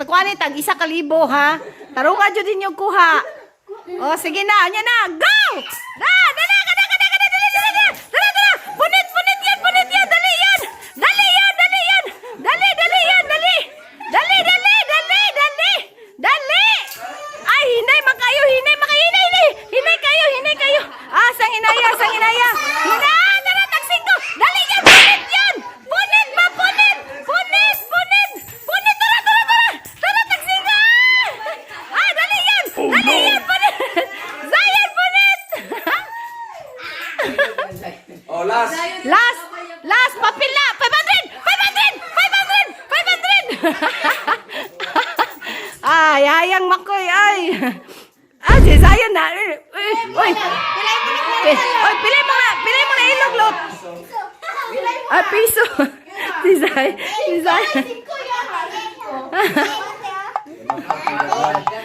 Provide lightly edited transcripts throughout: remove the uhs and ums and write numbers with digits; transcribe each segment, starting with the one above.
kuha ni tag 1,000 ha. Tarungan jud ninyo kuha. Oh, sige na, anya na. Go! Na, dali, kada, dali. Dali. Punit yan, dali yan. Dali yan. Dali yan. Dali. Ay, hinay makayo. Hinay kayo. Ah, sang hinaya. Hina, tara, tagsing ko. Dali yan, punit yan. Punit. Tara, tagsing ka. Ah, dali yan, punit. Zayan, punit. Oh, last. Last, papila. 500. Ay, hayang makoy, ay. Ah, si Zayan na. Uy, pilay mo na ilog, lot. Ah, piso. Si Zayan.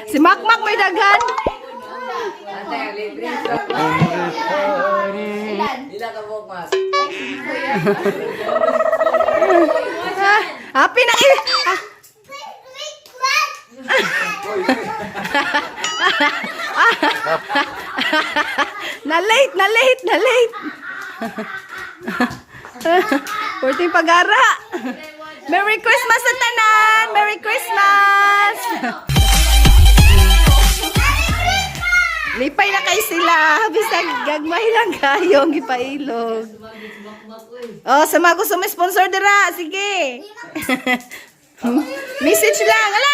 Si Makmak may daghan. Happy na na late. Pwede pagara. Merry Christmas sa tanan. Merry Christmas. Lipay na kay sila. Bisag gagmay lang kayo ang gipailog. Oh, sa mga gusto may sponsor dira. Sige. Message lang. Ala!